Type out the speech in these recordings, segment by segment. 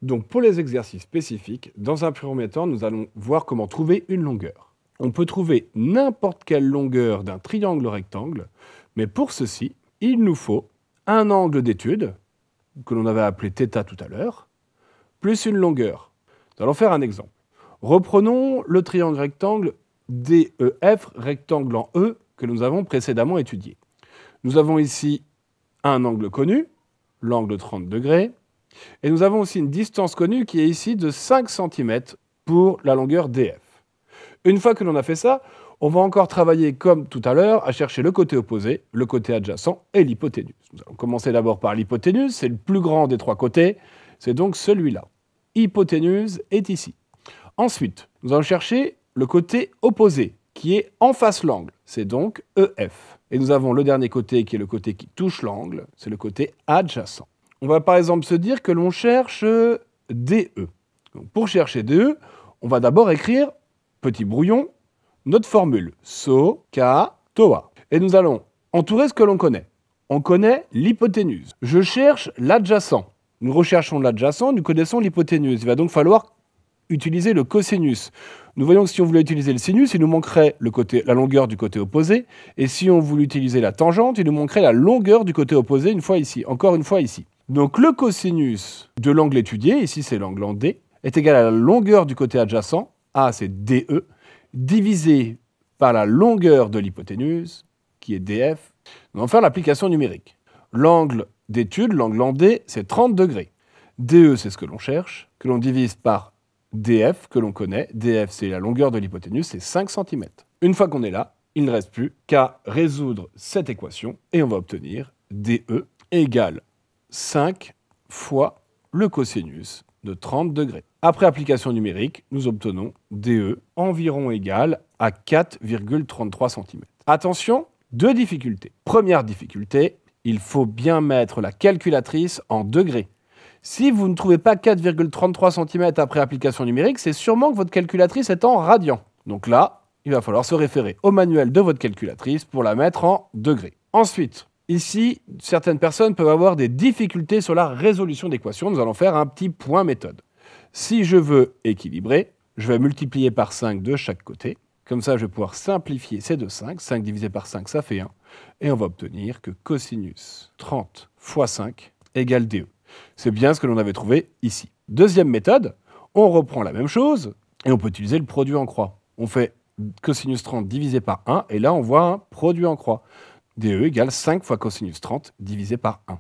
Donc pour les exercices spécifiques, dans un premier temps, nous allons voir comment trouver une longueur. On peut trouver n'importe quelle longueur d'un triangle rectangle, mais pour ceci, il nous faut un angle d'étude, que l'on avait appelé θ tout à l'heure, plus une longueur. Nous allons faire un exemple. Reprenons le triangle rectangle DEF, rectangle en E, que nous avons précédemment étudié. Nous avons ici un angle connu, l'angle 30 degrés, et nous avons aussi une distance connue qui est ici de 5 cm pour la longueur DF. Une fois que l'on a fait ça, on va encore travailler comme tout à l'heure à chercher le côté opposé, le côté adjacent et l'hypoténuse. Nous allons commencer d'abord par l'hypoténuse, c'est le plus grand des trois côtés, c'est donc celui-là. Hypoténuse est ici. Ensuite, nous allons chercher le côté opposé, qui est en face l'angle, c'est donc EF. Et nous avons le dernier côté qui est le côté qui touche l'angle, c'est le côté adjacent. On va par exemple se dire que l'on cherche DE. Donc pour chercher DE, on va d'abord écrire, petit brouillon, notre formule, SO, K, TOA. Et nous allons entourer ce que l'on connaît. On connaît l'hypoténuse. Je cherche l'adjacent. Nous recherchons l'adjacent, nous connaissons l'hypoténuse. Il va donc falloir utiliser le cosinus. Nous voyons que si on voulait utiliser le sinus, il nous manquerait la longueur du côté opposé. Et si on voulait utiliser la tangente, il nous manquerait la longueur du côté opposé une fois ici, encore une fois ici. Donc le cosinus de l'angle étudié, ici c'est l'angle en D, est égal à la longueur du côté adjacent, A c'est DE, divisé par la longueur de l'hypoténuse, qui est DF. Nous allons faire l'application numérique. L'angle d'étude, l'angle en D, c'est 30 degrés. DE, c'est ce que l'on cherche, que l'on divise par DF, que l'on connaît. DF, c'est la longueur de l'hypoténuse, c'est 5 cm. Une fois qu'on est là, il ne reste plus qu'à résoudre cette équation, et on va obtenir DE égale 5 fois le cosinus de 30 degrés. Après application numérique, nous obtenons DE environ égal à 4,33 cm. Attention, deux difficultés. Première difficulté, il faut bien mettre la calculatrice en degrés. Si vous ne trouvez pas 4,33 cm après application numérique, c'est sûrement que votre calculatrice est en radians. Donc là, il va falloir se référer au manuel de votre calculatrice pour la mettre en degrés. Ensuite, ici, certaines personnes peuvent avoir des difficultés sur la résolution d'équations. Nous allons faire un petit point méthode. Si je veux équilibrer, je vais multiplier par 5 de chaque côté. Comme ça, je vais pouvoir simplifier ces deux 5. 5 divisé par 5, ça fait 1. Et on va obtenir que cosinus 30 fois 5 égale DE. C'est bien ce que l'on avait trouvé ici. Deuxième méthode, on reprend la même chose et on peut utiliser le produit en croix. On fait cosinus 30 divisé par 1 et là, on voit un produit en croix. DE égale 5 fois cosinus 30 divisé par 1.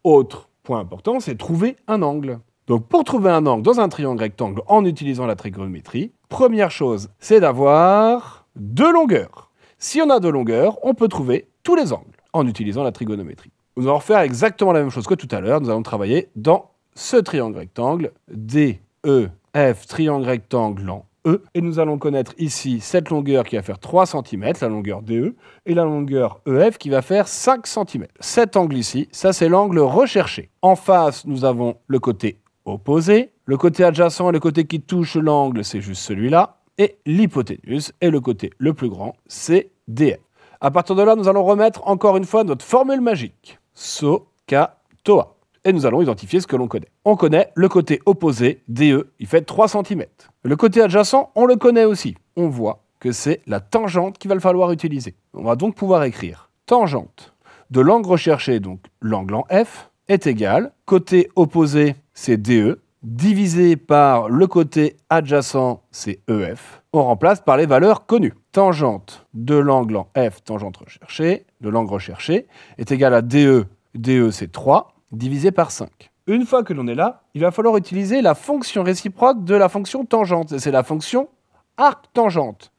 Autre point important, c'est trouver un angle. Donc pour trouver un angle dans un triangle rectangle en utilisant la trigonométrie, première chose, c'est d'avoir deux longueurs. Si on a deux longueurs, on peut trouver tous les angles en utilisant la trigonométrie. Nous allons faire exactement la même chose que tout à l'heure. Nous allons travailler dans ce triangle rectangle, DEF, triangle rectangle en E. Et nous allons connaître ici cette longueur qui va faire 3 cm, la longueur DE, et la longueur EF qui va faire 5 cm. Cet angle ici, ça c'est l'angle recherché. En face, nous avons le côté opposé. Le côté adjacent et le côté qui touche l'angle, c'est juste celui-là. Et l'hypoténuse est le côté le plus grand, c'est DF. À partir de là, nous allons remettre encore une fois notre formule magique. SO, K, TOA. Et nous allons identifier ce que l'on connaît. On connaît le côté opposé, DE, il fait 3 cm. Le côté adjacent, on le connaît aussi. On voit que c'est la tangente qu'il va falloir utiliser. On va donc pouvoir écrire tangente de l'angle recherché, donc l'angle en F, est égal, côté opposé, c'est DE, divisé par le côté adjacent, c'est EF. On remplace par les valeurs connues. Tangente de l'angle en F, tangente recherchée, de l'angle recherché, est égal à DE. DE, c'est 3, divisé par 5. Une fois que l'on est là, il va falloir utiliser la fonction réciproque de la fonction tangente. C'est la fonction arc-tangente.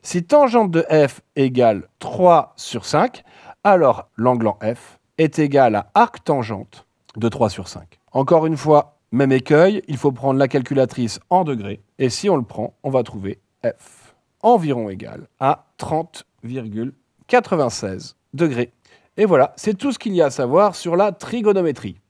Si tangente de F égale 3 sur 5, alors l'angle en F est égal à arc-tangente de 3 sur 5. Encore une fois, même écueil, il faut prendre la calculatrice en degrés. Et si on le prend, on va trouver F environ égal à 30,96 degrés. Et voilà, c'est tout ce qu'il y a à savoir sur la trigonométrie.